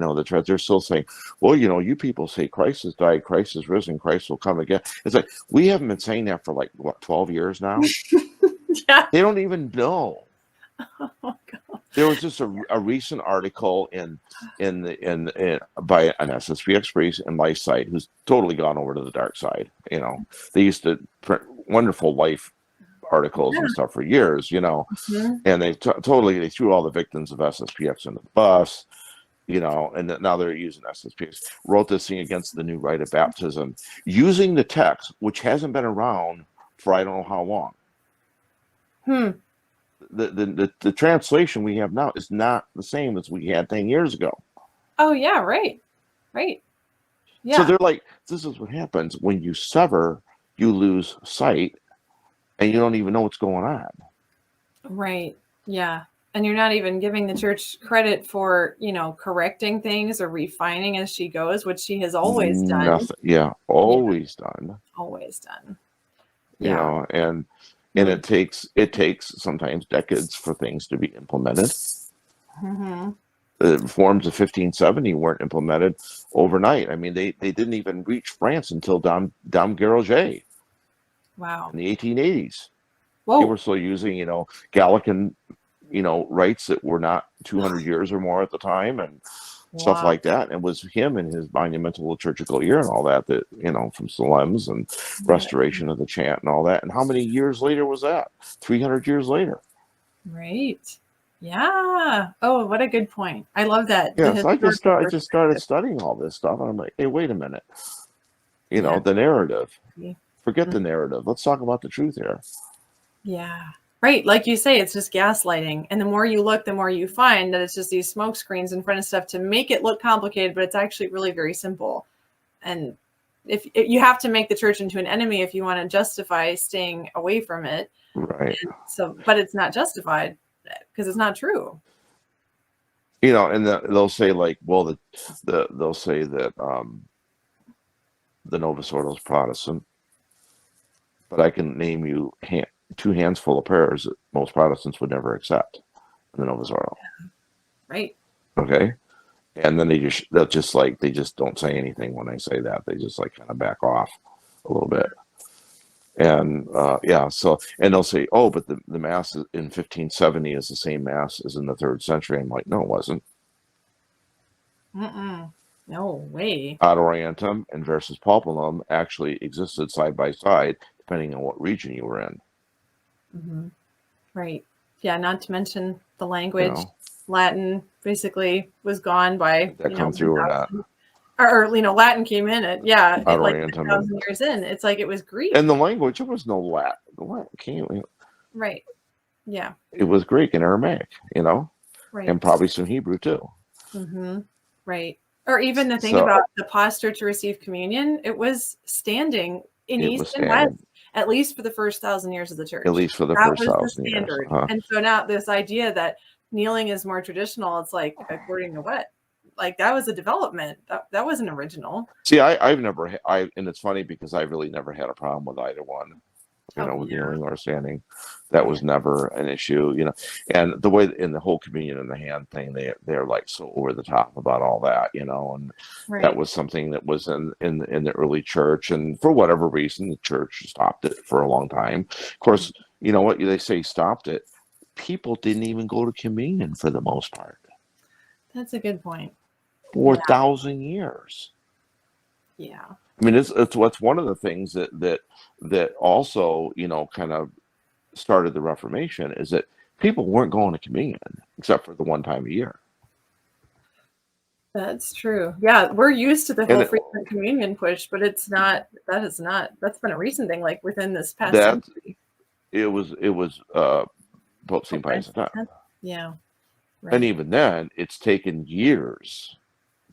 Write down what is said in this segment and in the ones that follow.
they're still saying, well, you people say Christ has died, Christ is risen, Christ will come again. It's like, we haven't been saying that for like, what, 12 years now? Yeah. They don't even know. Oh, God. There was just a recent article by an SSPX priest in Life Site who's totally gone over to the dark side. They used to print wonderful life articles and stuff for years, Mm-hmm. and they threw all the victims of SSPX in the bus, and now they're using SSPX. Wrote this thing against the new rite of baptism, using the text, which hasn't been around for I don't know how long. The translation we have now is not the same as we had 10 years ago. Oh, yeah, right. Yeah. So they're like, this is what happens when you sever, you lose sight, and you don't even know what's going on. Right. Yeah. And you're not even giving the church credit for, correcting things or refining as she goes, which she has always done. Nothing. Yeah, always done. Always done. Yeah. And it takes sometimes decades for things to be implemented. Mm-hmm. The reforms of 1570 weren't implemented overnight. I mean, they didn't even reach France until Dom Guéranger. Wow. In the 1880s. Whoa. They were still using, Gallican, rites that were not 200 years or more at the time, and stuff like that. And it was him and his monumental liturgical year and all that, from Solemns and restoration of the chant and all that. And how many years later was that? 300 years later. Right. Yeah. Oh, what a good point. I love that. Yeah, so I just started studying all this stuff, and I'm like, hey, wait a minute. The narrative. Forget the narrative. Let's talk about the truth here. Yeah. Right. Like you say, it's just gaslighting. And the more you look, the more you find that it's just these smoke screens in front of stuff to make it look complicated, but it's actually really very simple. And if you have to make the church into an enemy if you want to justify staying away from it. Right. But it's not justified because it's not true. And they'll say like, well, they'll say that the Novus Ordo is Protestant, but I can name you two hands full of prayers that most Protestants would never accept in the Novus Ordo. Right. Okay. And then they just don't say anything when I say that. They just like kind of back off a little bit. And and they'll say, oh, but the Mass in 1570 is the same Mass as in the 3rd century. I'm like, no, it wasn't. No way. Ad Orientem and Versus Populum actually existed side by side, depending on what region you were in. Mm-hmm. Right. Yeah, not to mention the language. Latin basically was gone by that come through or not. Or Latin came in at Ad like Orientem 1,000 years in. It's like it was Greek. And the language, it was no Latin. The Latin came. Right. Yeah. It was Greek and Aramaic, Right. And probably some Hebrew too. Mm-hmm. Right. Or even the thing about the posture to receive communion, it was standing in East and West, at least for the first 1,000 years of the church. At least for the first 1,000 years. And so now this idea that kneeling is more traditional, it's like, according to what? Like, that was a development. That wasn't original. See, I've never, and it's funny because I really never had a problem with either one. With kneeling or standing, that was never an issue. And the way in the whole communion in the hand thing, they're like so over the top about all that. And that was something that was in the early church, and for whatever reason, the church stopped it for a long time. Of course, what they say stopped it. People didn't even go to communion for the most part. That's a good point. 4,000 years. Yeah. I mean, it's what's one of the things that also, kind of started the Reformation is that people weren't going to communion except for the one time a year. That's true. Yeah, we're used to the whole frequent communion push, but that's been a recent thing, like within this past century. It was Pope St. Pius X. Yeah. Right. And even then, it's taken years,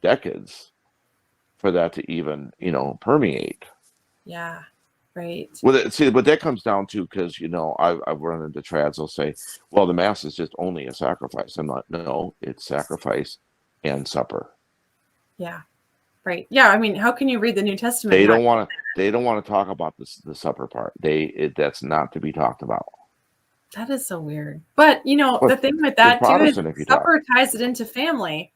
decades, for that to even, permeate. Yeah, right. Well, see, but that comes down to because, I've run into trads, they'll say, well, the Mass is just only a sacrifice. I'm like, no, it's sacrifice and supper. Yeah, right. Yeah, I mean, how can you read the New Testament? They don't want to talk about the supper part. That's not to be talked about. That is so weird. But, the thing with that, too, is supper ties it into family.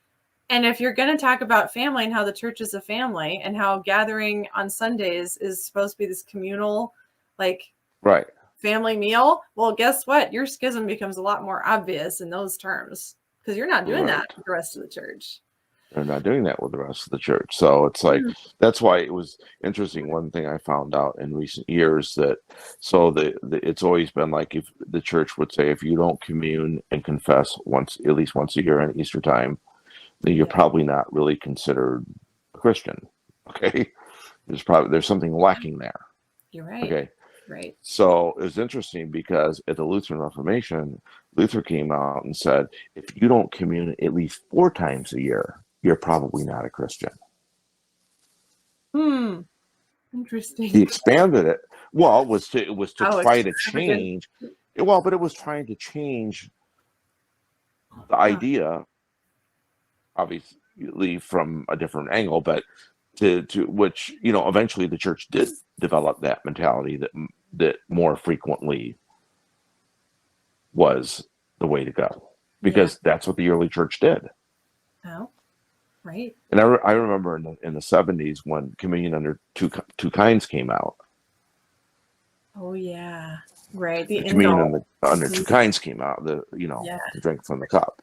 And if you're going to talk about family and how the church is a family and how gathering on Sundays is supposed to be this communal, like, Right. family meal, well, guess what? Your schism becomes a lot more obvious in those terms because you're not doing that with the rest of the church. They're not doing that with the rest of the church. So it's like, that's why it was interesting. One thing I found out in recent years that, so it's always been like, if the church would say, if you don't commune and confess at least once a year on Easter time, then you're probably not really considered a Christian. Okay. There's something lacking there. You're right. Okay. Right. So it was interesting because at the Lutheran Reformation, Luther came out and said, if you don't commune at least 4 times a year, you're probably not a Christian. Interesting. He expanded it. Well, it was to try to change. Well, but it was trying to change the idea, obviously from a different angle, but to which, eventually the church did develop that mentality that more frequently was the way to go, because that's what the early church did. Oh, right. And I remember in the 70s when communion under two kinds came out. Oh yeah, right. The communion under 2 kinds came out. The drink from the cup.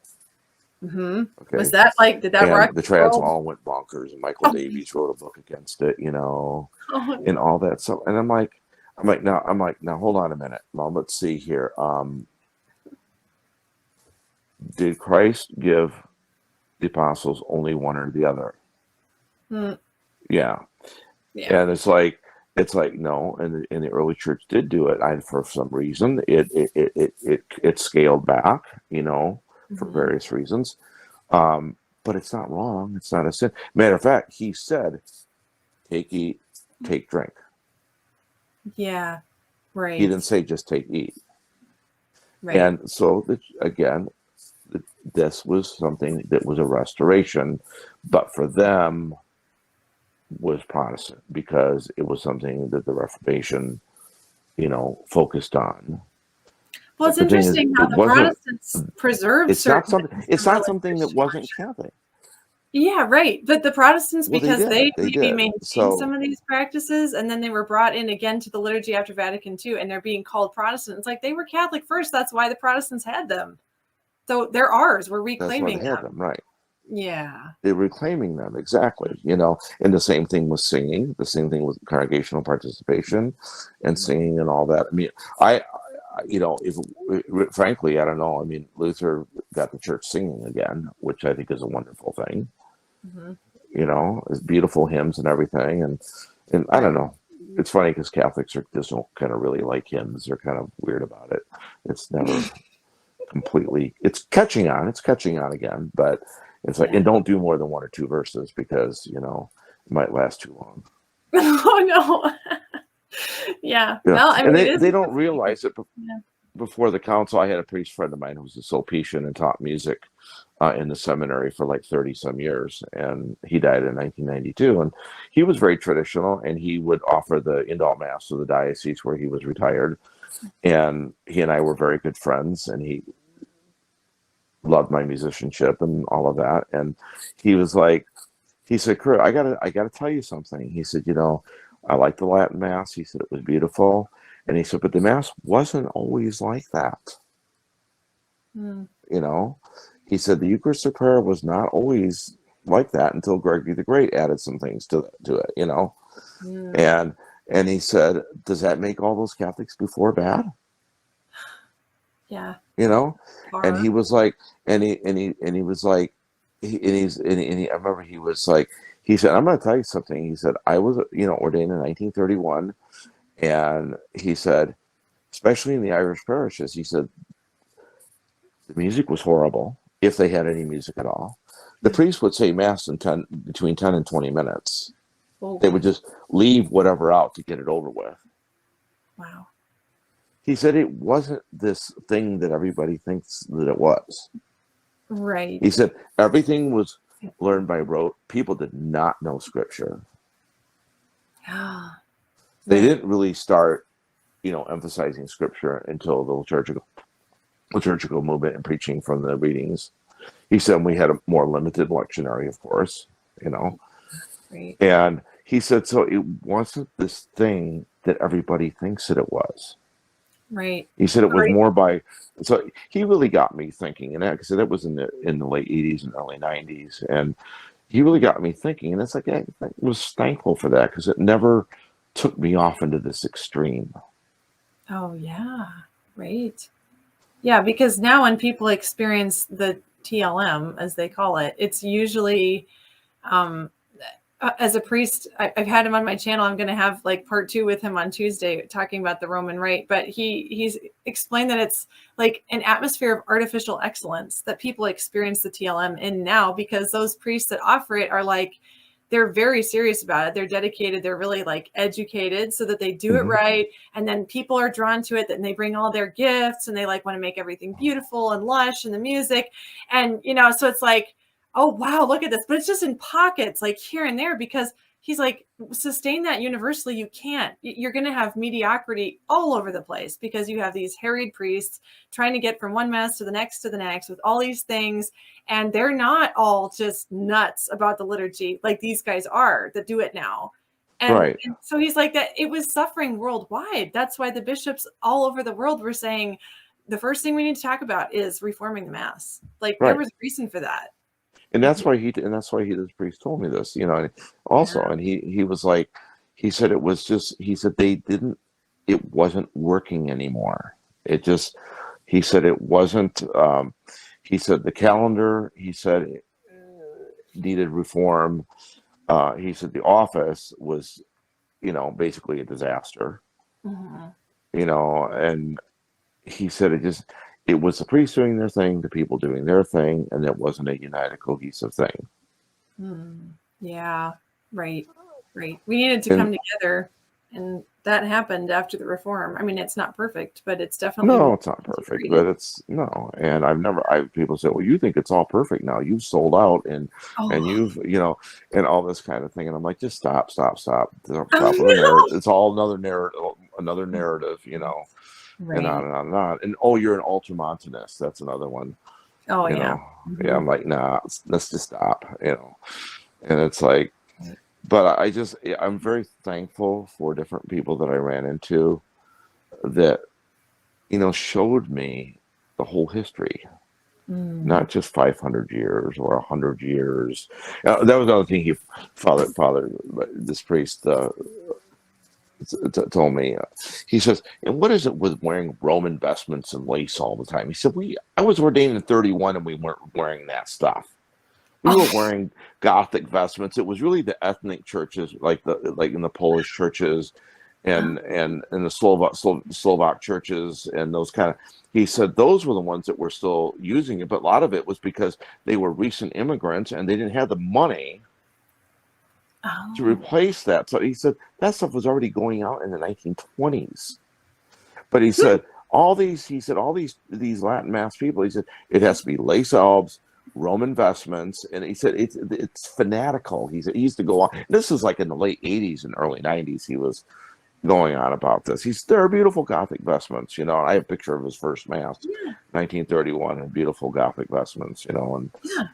Mm-hmm. Okay. Was that like, did that rock the trads all went bonkers, and Michael Davies wrote a book against it, and all that stuff. And I'm like, now hold on a minute. Now let's see here. Did Christ give the apostles only one or the other? Yeah. And it's like no, and the early church did do it. For some reason it scaled back, for various reasons. But it's not wrong. It's not a sin. Matter of fact, he said, take, eat, take, drink. Yeah. Right. He didn't say just take, eat. Right. And so this was something that was a restoration, but for them was Protestant, because it was something that the Reformation, focused on. Well, it's interesting how the Protestants preserved. It's not something that wasn't Catholic. Yeah, right. But the Protestants, because they did. maintained some of these practices, and then they were brought in again to the liturgy after Vatican II, and they're being called Protestant. It's like they were Catholic first. That's why the Protestants had them. So they're ours. We're reclaiming them. That's why they had them, right? Yeah. They're reclaiming them, exactly. And the same thing with singing, the same thing with congregational participation and singing and all that. I mean, frankly, I don't know. I mean, Luther got the church singing again, which I think is a wonderful thing. It's beautiful hymns and everything. And I don't know. It's funny because Catholics just don't kind of really like hymns. They're kind of weird about it. It's never completely, it's catching on again, but it's like, and don't do more than 1 or 2 verses, because, it might last too long. Oh no. Yeah. Well, I mean, they don't realize it. Before the council, I had a priest friend of mine who was a Sulpician and taught music in the seminary for like 30 some years. And he died in 1992. And he was very traditional, and he would offer the indult mass to the diocese where he was retired. And he and I were very good friends, and he loved my musicianship and all of that. And he said, Kurt, I gotta tell you something. He said, I like the Latin Mass. He said it was beautiful. And he said, but the Mass wasn't always like that. He said the Eucharistic prayer was not always like that until Gregory the Great added some things to it, And he said, does that make all those Catholics before bad? Yeah. And he was like, I remember he was like, he said, I'm going to tell you something. He said, I was, ordained in 1931. And he said, especially in the Irish parishes, he said, the music was horrible, if they had any music at all. The priest would say Mass in between 10 and 20 minutes. Oh. They would just leave whatever out to get it over with. Wow. He said it wasn't this thing that everybody thinks that it was. Right. He said everything was learned by rote. People did not know Scripture. They didn't really start, emphasizing Scripture until the liturgical movement and preaching from the readings He said we had a more limited lectionary, of course, you know. Right. And he said, so it wasn't this thing that everybody thinks that it was. Right. He said it was Right. more by, so he really got me thinking, and like I said, that was in the late 80s and early 90s. And he really got me thinking. And it's like, I was thankful for that because it never took me off into this extreme. Oh, yeah. Right. Yeah, because now when people experience the TLM, as they call it, it's usually, as a priest, I've had him on my channel. I'm going to have like part 2 with him on Tuesday talking about the Roman Rite, but he's explained that it's like an atmosphere of artificial excellence that people experience the TLM in now, because those priests that offer it are like, they're very serious about it. They're dedicated. They're really like educated so that they do it right. And then people are drawn to it, and they bring all their gifts, and they like want to make everything beautiful and lush, and the music. And, so it's like, oh, wow, look at this. But it's just in pockets, like here and there, because he's like, sustain that universally. You can't. You're going to have mediocrity all over the place because you have these harried priests trying to get from one mass to the next with all these things. And they're not all just nuts about the liturgy like these guys are that do it now. And so he's like, that it was suffering worldwide. That's why the bishops all over the world were saying the first thing we need to talk about is reforming the mass. Like there was a reason for that. And that's why this priest told me this, and also, and he was like, he said it was just, he said it wasn't working anymore. It just, he said it wasn't, he said the calendar, he said it needed reform. He said the office was, basically a disaster, and he said it was the priests doing their thing, the people doing their thing, and it wasn't a united, cohesive thing. Yeah, right. We needed to come together, and that happened after the reform. I mean, it's not perfect, but it's definitely it's not perfect, but it's no. And people say, well, you think it's all perfect now? You've sold out, and you've and all this kind of thing. And I'm like, just stop. Stop with the narrative. It's all another narrative, and on and on and on. And you're an ultramontanist. That's another one. Oh, yeah. Yeah, I'm like, nah, let's just stop, And it's like, but I'm very thankful for different people that I ran into that, showed me the whole history, not just 500 years or 100 years. That was another thing this priest, told me. He says, and what is it with wearing Roman vestments and lace all the time? He said, I was ordained in 31 and we weren't wearing that stuff. We were wearing Gothic vestments. It was really the ethnic churches, like in the Polish churches and the Slovak churches and those kind of. He said those were the ones that were still using it, but a lot of it was because they were recent immigrants and they didn't have the money to replace that. So he said that stuff was already going out in the 1920s. But he said all these Latin Mass people, he said it has to be lace albs, Roman vestments, and he said it's fanatical. He said he used to go on. This was like in the late 80s and early 90s. He was going on about this. There are beautiful Gothic vestments, and I have a picture of his first Mass, 1931, and beautiful Gothic vestments, and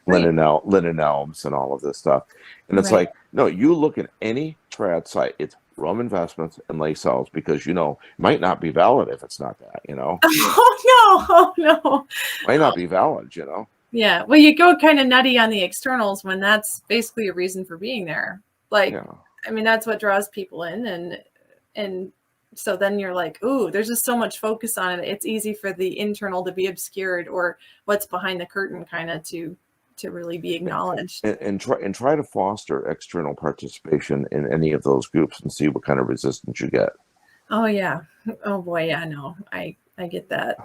linen elms and all of this stuff. And it's like, no, you look at any trad site, it's Roman vestments and lace elves, because it might not be valid if it's not that, Oh no. Might not be valid, Yeah, well, you go kind of nutty on the externals when that's basically a reason for being there. Like, I mean, that's what draws people in, and so then you're like, ooh, there's just so much focus on it. It's easy for the internal to be obscured, or what's behind the curtain kind of to really be acknowledged. And try to foster external participation in any of those groups and see what kind of resistance you get. Oh yeah. Oh boy, yeah, no, I get that.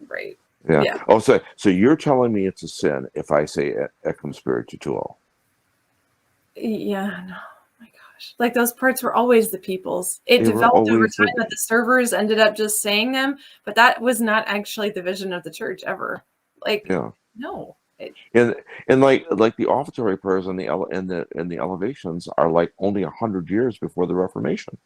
Right. Yeah. Oh, so you're telling me it's a sin if I say ecum spiritual? Yeah, no. My gosh. Like those parts were always the people's. It developed over time that the servers ended up just saying them, but that was not actually the vision of the church ever. Like, no. And like the offertory prayers and the elevations are like only 100 years before the Reformation.